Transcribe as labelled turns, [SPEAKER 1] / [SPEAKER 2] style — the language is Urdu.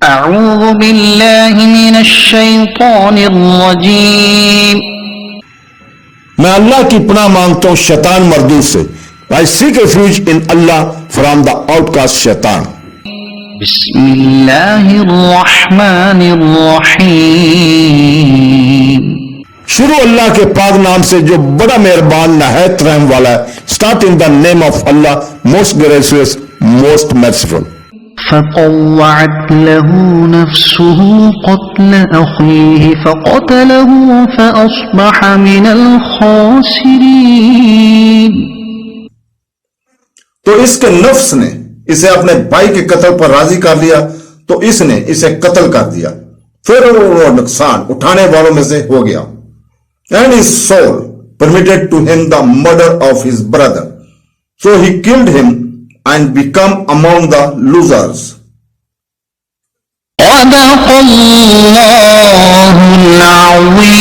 [SPEAKER 1] اعوذ باللہ من الشیطان الرجیم
[SPEAKER 2] میں اللہ کی پناہ مانگتا ہوں شیطان مردود سے. I seek refuge in Allah from the outcast شیطان.
[SPEAKER 1] بسم اللہ الرحمن الرحیم
[SPEAKER 2] شروع اللہ کے پاک نام سے جو بڑا مہربان نہایت رحم والا ہے. Start in the name of Allah, most gracious, most merciful.
[SPEAKER 1] فطوعت له نفسه قتل أخيه فقتله فأصبح من الخاسرين.
[SPEAKER 2] تو اس کے نفس نے اسے اپنے بھائی کے قتل پر راضی کر لیا تو اس نے اسے قتل کر دیا پھر وہ نقصان اٹھانے والوں میں سے ہو گیا. And his soul permitted to him the murder of his brother, so he killed him and become among the losers.
[SPEAKER 1] صدق اللہ العظیم.